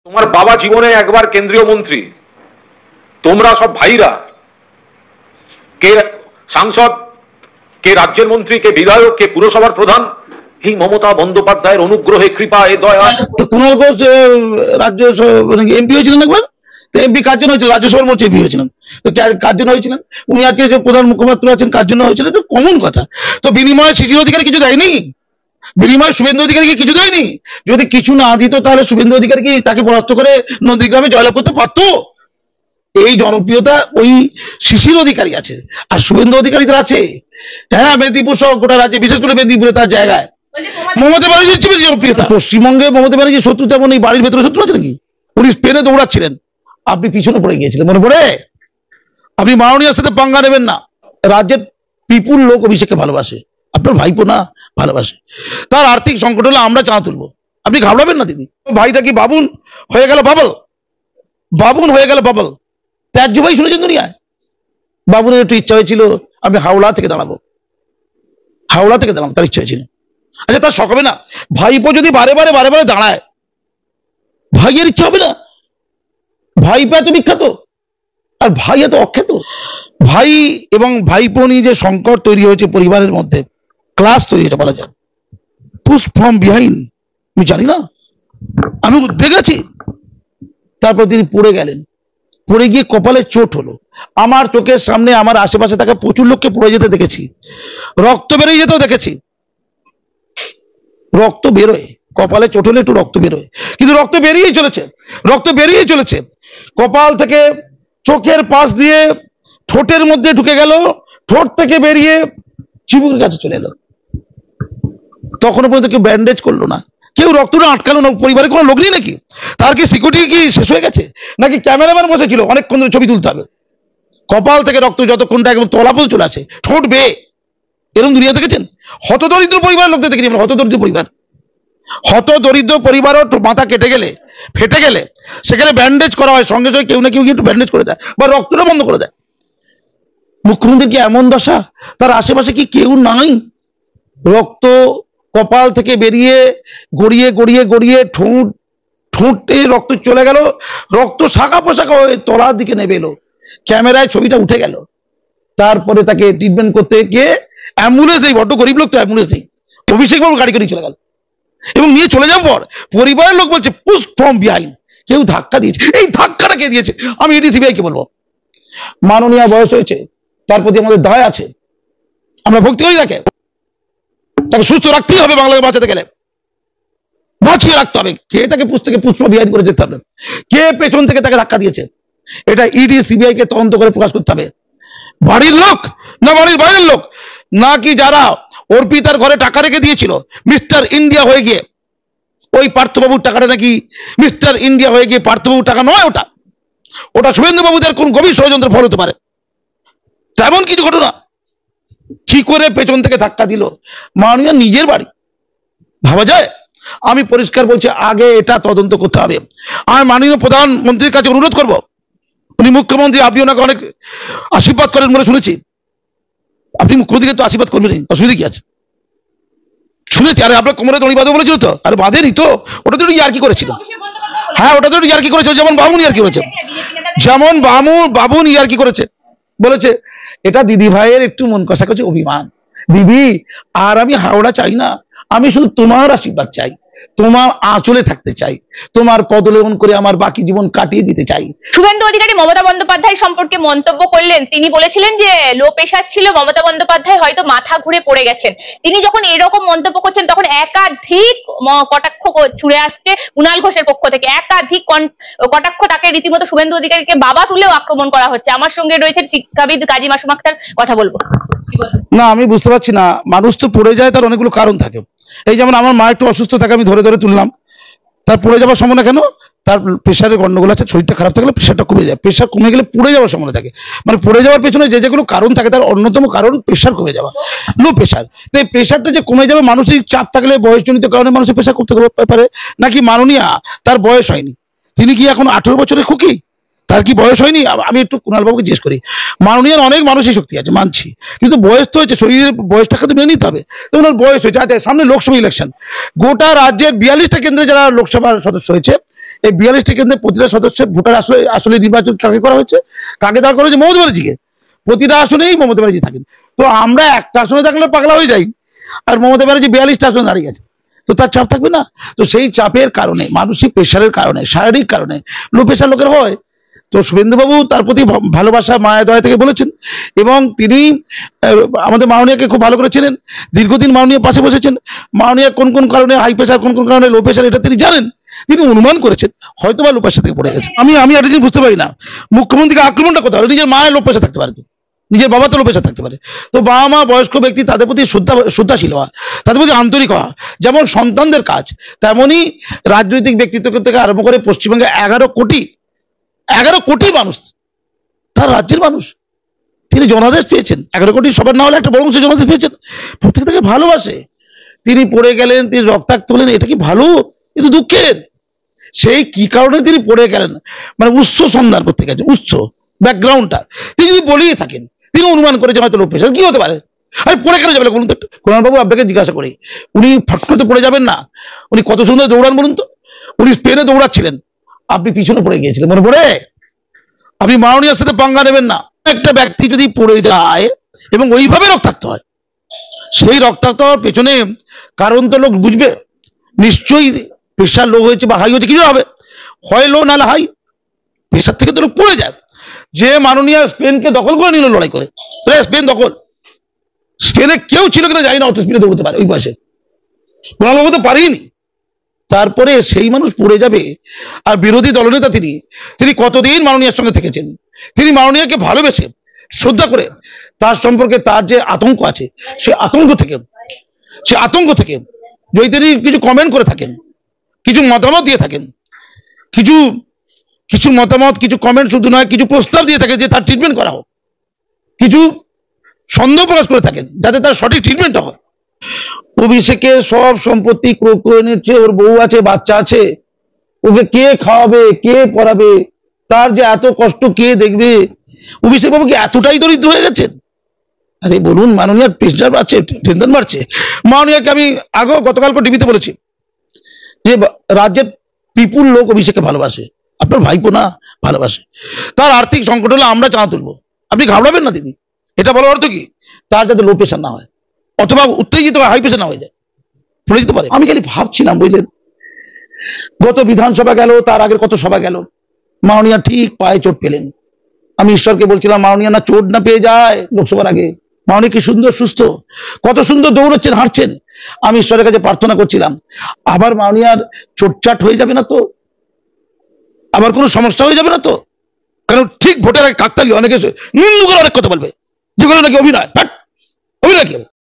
তোমার বাবা জীবনে একবার কেন্দ্রীয় মন্ত্রী, তোমরা সব ভাইরা, কে সাংসদ, কে রাজ্যের মন্ত্রী, কে বিধায়ক, কে পুরসভার প্রধান, এই মমতা বন্দ্যোপাধ্যায়ের অনুগ্রহে, কৃপায়, দয়ায়। কুণাল ঘোষ রাজ্য এমপি হয়েছিলেন একবার, তো এমপি কার জন্য হয়েছিল? রাজ্যসভার মঞ্চে এমপি হয়েছিলেন, তো কার জন্য হয়েছিলেন? উনি আজকে যে প্রধান মুখপাত্র আছেন কার জন্য হয়েছিলেন? তো কমন কথা। তো বিনিময়ে শিশির অধিকারী কিছু দেয়নি, বিনিময়ে শুভেন্দু অধিকারীকে কিছু দেয়নি। যদি কিছু না দিত তাহলে শুভেন্দু অধিকারী কি তাকে পরাস্ত করে নন্দীগ্রামে জয়লাভ করতে পারতো? এই জনপ্রিয়তা ওই শিশির অধিকারী আছে, আর শুভেন্দু অধিকারীদের আছে। হ্যাঁ, মেদিনীপুর সহ গোটা রাজ্যে, বিশেষ করে মেদিনীপুরে তার জায়গায় মমতা ব্যানার্জির চেয়ে বেশি জনপ্রিয়তা। পশ্চিমবঙ্গে মমতা ব্যানার্জির শত্রু তেমন এই বাড়ির ভেতরে শত্রু আছে নাকি? উনি স্পেনে দৌড়াচ্ছিলেন, আপনি পিছনে পড়ে গিয়েছিলেন, মনে পড়ে? আপনি মাননীয়ার সাথে পাঙ্গা নেবেন না। রাজ্যের বিপুল লোক অভিষেককে ভালোবাসে, আপনার ভাইপো না ভালোবাসে। তার আর্থিক সংকট হলে আমরা চাঁদা তুলবো, আপনি ঘাবড়াবেন না দিদি। ভাইটা কি বাবুন হয়ে গেল বাবল, বাবুন হয়ে গেল বাবল। ত্যায্য ভাই শুনেছেন দুনিয়ায়? বাবুনের একটু ইচ্ছা হয়েছিল আমি হাওড়া থেকে দাঁড়াবো, হাওড়া থেকে দাঁড়াবো, তার ইচ্ছা হয়েছিল। আচ্ছা, তার শখ হবে না? ভাইপো যদি বারে বারে দাঁড়ায়, ভাইয়ের ইচ্ছা হবে না? ভাইপো এত বিখ্যাত আর ভাই এত অখ্যাত। ভাই এবং ভাইপো নিয়ে যে সংকট তৈরি হয়েছে পরিবারের মধ্যে, ক্লাস তৈরি হয়েছে বলা যায়, পুশ ফ্রম বিহাইন্ড। আমি জানি না, আমি উদ্বেগ আছি। তারপর তিনি পড়ে গেলেন, পড়ে গিয়ে কপালে চোট হলো। আমার চোখের সামনে আমার আশেপাশে তাকে প্রচুর লোককে পড়ে যেতে দেখেছি, রক্ত বেরিয়ে যেতেও দেখেছি। রক্ত বেরোয়, কপালে চোট হলে একটু রক্ত বেরোয়, কিন্তু রক্ত বেরিয়েই চলেছে, রক্ত বেরিয়েই চলেছে। কপাল থেকে চোখের পাশ দিয়ে ঠোঁটের মধ্যে ঢুকে গেল, ঠোঁট থেকে বেরিয়ে চিবুকের কাছে চলে এলো। তখনও পর্যন্ত কেউ ব্যান্ডেজ করলো না, কেউ রক্তটা আটকালো না। পরিবারে কোনো লোক নেই নাকি? তার কি সিকিউরিটি কি শেষ হয়ে গেছে নাকি? ক্যামেরাম্যান বসেছিল অনেকক্ষণ ধরে ছবি তুলতে হবে। কপাল থেকে রক্ত যতক্ষণটা একদম তলা পর্যন্ত চলে আসে, ঠোঁট বেয়ে। এরকম দুনিয়া দেখেছেন? হতদরিদ্র পরিবারের লোকদের দেখেছি আমরা, হতদরিদ্র পরিবার, হতদরিদ্র পরিবারও মাথা কেটে গেলে, ফেটে গেলে সেখানে ব্যান্ডেজ করা হয়, সঙ্গে সঙ্গে কেউ না কেউ একটু ব্যান্ডেজ করে দেয় বা রক্তটা বন্ধ করে দেয়। মুখ্যমন্ত্রীর কি এমন দশা? তার আশেপাশে কি কেউ নাই? রক্ত কপাল থেকে বেরিয়ে গড়িয়ে গড়িয়ে গড়িয়ে ঠোঁটে রক্ত চলে গেল, রক্ত শাখা পোশাখা হয়ে তলার দিকে নেমে এলো, ক্যামেরায় ছবিটা উঠে গেল। তারপরে তাকে ট্রিটমেন্ট করতে গিয়ে অ্যাম্বুলেন্স নেই, বড্ড গরিব লোক তো, অ্যাম্বুলেন্স নেই। অভিষেক বাবু গাড়ি করে চলে গেল, এবং নিয়ে চলে যাওয়ার পর পরিবারের লোক বলছে পুশ ফ্রম বিহাইন্ড। কেউ ধাক্কা দিয়েছে, এই ধাক্কাটা কে দিয়েছে? আমি ইডি সিবিআই কে বলবো। মাননীয় বয়স হয়েছে, তার প্রতি আমাদের দায় আছে, আমরা ভক্তি করি তাকে, তাকে সুস্থ রাখতেই হবে। বাংলাকে বাঁচাতে গেলে বাঁচিয়ে রাখতে হবে। কে তাকে পুষ্প বিহাইন্ড করে যেতে হবে, কে পেছন থেকে তাকে ধাক্কা দিয়েছে, এটা ইডি সিবিআই কে তদন্ত করে প্রকাশ করতে হবে। বাড়ির লোক না বাড়ির বাইরের লোক, নাকি যারা অর্পিতার ঘরে টাকা রেখে দিয়েছিল মিস্টার ইন্ডিয়া হয়ে গিয়ে, ওই পার্থবাবুর টাকাটা নাকি মিস্টার ইন্ডিয়া হয়ে গিয়ে পার্থবাবুর টাকা নয়, ওটা শুভেন্দু বাবুদের কোন গভীর ষড়যন্ত্রের ফল হতে পারে। তেমন কিছু ঘটনা। কি করে পেছন থেকে ধাক্কা দিল? মাননীয় নিজের বাড়ি, ভাবা যায়? আমি পরিষ্কার বলছি, আগে এটা তদন্ত করতে হবে। আমি মাননীয় প্রধানমন্ত্রীর কাছে অনুরোধ করব, উনি মুখ্যমন্ত্রী, আপনি ওনাকে অনেক আশীর্বাদ করেন বলে শুনেছি। আপনি মুখ্যমন্ত্রীকে তো আশীর্বাদ করবেন, অসুবিধা কি আছে? শুনেছি। আরে আপনার কোমরে দড়ি বাঁধো বলেছিল তো? আরে বাঁধেনি তো, ওটা তো ইয়ার্কি করেছিল। হ্যাঁ, ওটা তো ইয়ার্কি করেছিল, যেমন বামুন ইয়ার্কি করেছে, যেমন বাবুন ইয়ার্কি করেছে, বলেছে এটা দিদি ভাইয়ের একটু মন কষাকষি অভিমান। দিদি, আর আমি হাওড়া চাই না, আমি শুধু তোমার আশীর্বাদ চাই, তোমার আঁচলে থাকতে চাই, তোমার পদলেখন করে আমার বাকি জীবন কাটিয়ে দিতে চাই। শুভেন্দু অধিকারী মমতা বন্দ্যোপাধ্যায় সম্পর্কে মন্তব্য করলেন। তিনি বলেছিলেন যে লো প্রেশার ছিল, মমতা বন্দ্যোপাধ্যায় হয়তো মাথা ঘুরে পড়ে গেছেন। তিনি যখন এরকম মন্তব্য করছেন তখন একাধিক কটাক্ষ ছুড়ে আসছে কুণাল ঘোষের পক্ষ থেকে, একাধিক কটাক্ষ। তাকে রীতিমতো শুভেন্দু অধিকারীকে বাবা তুলেও আক্রমণ করা হচ্ছে। আমার সঙ্গে রয়েছেন শিক্ষাবিদ কাজী মাসুম আক্তার, কথা বলবো। না, আমি বুঝতে পারছি না, মানুষ তো পড়ে যায়, তার অনেকগুলো কারণ থাকে। এই যেমন আমার মা একটু অসুস্থ থাকে, আমি ধরে ধরে তুললাম, তার পড়ে যাওয়ার সম্ভাবনা কেন? তার প্রেশারের গন্ডগোল আছে, শরীরটা খারাপ থাকলে প্রেশারটা কমে যায়, প্রেশার কমে গেলে পড়ে যাওয়ার সম্ভাবনা থাকে। মানে পড়ে যাওয়ার পেছনে যে যেগুলো কারণ থাকে তার অন্যতম কারণ প্রেশার কমে যাওয়া, লো প্রেশার। তো এই প্রেশারটা যে কমে যাবে, মানসিক চাপ থাকলে বয়সজনিত কারণে মানুষের প্রেশার করতে পারে নাকি? মাননীয়া তার বয়স হয়নি, তিনি কি এখন 18 বছরের খুকি? তার কি বয়স হয়নি? আমি একটু কুণাল বাবুকে জিজ্ঞেস করি। মাননীয়ার অনেক মানসিক শক্তি আছে, মানছি, কিন্তু বয়স তো হয়েছে, শরীরের বয়সটাকে তো মেনে নিতে হবে। ওনার বয়স হয়েছে। আচ্ছা, সামনে লোকসভা ইলেকশন, গোটা রাজ্যের 42টা কেন্দ্রে যারা লোকসভার সদস্য হয়েছে, এই 42টি কেন্দ্রে প্রতিটা সদস্য ভোটার আসলে নির্বাচন কাকে করা হয়েছে, কাকে দাঁড় করা হয়েছে? মমতা ব্যানার্জিকে। প্রতিটা আসনেই মমতা ব্যানার্জি থাকেন। তো আমরা একটা আসনে থাকলে পাগলা হয়ে যাই, আর মমতা ব্যানার্জি 42টা আসনে দাঁড়িয়ে গেছে, তো তার চাপ থাকবে না? তো সেই চাপের কারণে, মানসিক প্রেশারের কারণে, শারীরিক কারণে লো প্রেশার লোকের হয়। তো শুভেন্দুবাবু তার প্রতি ভালোবাসা, মায়া দয়া থেকে বলেছেন, এবং তিনি আমাদের মাননীয়াকে খুব ভালো করে চেনেন, দীর্ঘদিন মাননীয় পাশে বসেছেন। মাননীয় কোন কোন কারণে হাই প্রেশার, কোন কোন কারণে লো প্রেশার, এটা তিনি জানেন। তিনি অনুমান করেছেন হয়তো বা লো প্রেশার থেকে পড়ে গেছে। আমি একটা জিনিস বুঝতে পারি না, মুখ্যমন্ত্রীকে আক্রমণটা কোথাও? নিজের মায়ের লো প্রেশার থাকতে পারে, নিজের বাবা তো লো প্রেশার থাকতে পারে। তো বাবা মা, বয়স্ক ব্যক্তি, তাদের প্রতি শ্রদ্ধাশীল হওয়া, তাদের প্রতি আন্তরিক হওয়া যেমন সন্তানদের কাজ, তেমনই রাজনৈতিক ব্যক্তিত্ব থেকে আরম্ভ করে পশ্চিমবঙ্গে 11 কোটি মানুষ, তার রাজ্যের মানুষ, তিনি জনাদেশ পেয়েছেন। 11 কোটি সবার না হলে একটা বড় অংশ জনাদেশ পেয়েছেন, প্রত্যেকে তাকে ভালোবাসে। তিনি পড়ে গেলেন, তিনি রক্তাক্ত হলেন, এটা কি ভালো? কিন্তু দুঃখের। সেই কি কারণে তিনি পড়ে গেলেন, মানে উৎস সন্ধান করতে গেছেন, উৎস ব্যাকগ্রাউন্ডটা তিনি যদি বলিয়ে থাকেন, তিনি অনুমান করেছেন হয়তো লো প্রেশার, কি হতে পারে? আমি পড়ে কেন যাবে বলুন তো? কুণালবাবু আপনাকে জিজ্ঞাসা করি, উনি ফট করে পড়ে যাবেন না? উনি কত সুন্দর দৌড়ান বলুন তো। উনি স্পেনে দৌড়াচ্ছিলেন, আপনি পিছনে পড়ে গিয়েছিলেন, মনে পড়ে? আপনি মাননীয়ার সাথে পাঙ্গা নেবেন না। একটা ব্যক্তি যদি পড়ে যায় এবং ওইভাবে রক্তাক্ত হয়, সেই রক্তাক্ত হওয়ার পেছনে কারণ তো লোক বুঝবে নিশ্চয়ই। প্রেশার লো হয়েছে বা হাই হয়েছে, কিছু হবে, হয় লো নাহলে হাই। প্রেশার থেকে তো লোক পড়ে যায়। যে মাননীয় স্পেনকে দখল করে নিল লড়াই করে, স্পেন দখল, স্পেনে কেউ ছিল কিনা জানি না অত স্পিডে দৌড়তে পারে ওই বয়সে, কুণালবাবু তো পারেনি। তারপরে সেই মানুষ পড়ে যাবে। আর বিরোধী দলনেতা তিনি কতদিন মাননীয়ার সঙ্গে থেকেছেন, তিনি মাননীয়াকে ভালোবেসে শ্রদ্ধা করে, তার সম্পর্কে তার যে আতঙ্ক আছে, সে আতঙ্ক থেকে যদি তিনি কিছু কমেন্ট করে থাকেন, কিছু মতামত দিয়ে থাকেন, কিছু মতামত, কিছু কমেন্ট শুধু নয়, কিছু প্রস্তাব দিয়ে থাকে যে তার ট্রিটমেন্ট করা হোক, কিছু সন্দেহ প্রকাশ করে থাকেন যাতে তার সঠিক ট্রিটমেন্টটা হয়। অভিষেকের সব সম্পত্তি ক্রয় করে নিচ্ছে, ওর বউ আছে, বাচ্চা আছে, ওকে কে খাওয়াবে, কে পড়াবে, তার যে এত কষ্ট কে দেখবে? অভিষেক বাবু কি এতটাই দরিদ্র হয়ে গেছেন? আরে বলুন, মাননীয় প্রেশার বাড়ছে, টেনশন বাড়ছে। মাননীয়কে আমি আগেও গতকালকে টিভিতে বলেছি যে রাজ্যের বিপুল লোক অভিষেককে ভালোবাসে, আপনার ভাইপো না, ভালোবাসে। তার আর্থিক সংকট হলে আমরা চাঁদা তুলবো, আপনি ঘাবড়াবেন না দিদি। এটা বলার অর্থ কি? তার যাতে লো প্রেশার না হয়, অথবা উত্তেজিত হাই প্রেশার না হয়ে যায়, পড়ে যেতে পারে। আমি খালি ভাবছিলাম, বুঝলেন, গত বিধানসভা গেল, তার আগের কত সভা গেল, মাননীয়া ঠিক পায়ে চোট পেলেন। আমি ঈশ্বরকে বলছিলাম, মাননীয়া না চোট না পেয়ে যায় লোকসভার আগে। মাননীয়া কি সুন্দর সুস্থ, কত সুন্দর দৌড়চ্ছেন, হাঁটছেন। আমি ঈশ্বরের কাছে প্রার্থনা করছিলাম, আবার মাননীয়ার চোটচাট হয়ে যাবে না তো, আবার কোনো সমস্যা হয়ে যাবে না তো? কারণ ঠিক ভোটের আগে কাকতালীয় অনেকে নিন্দু করে অনেক কথা বলবে, যেগুলো নাকি অভিনয় কি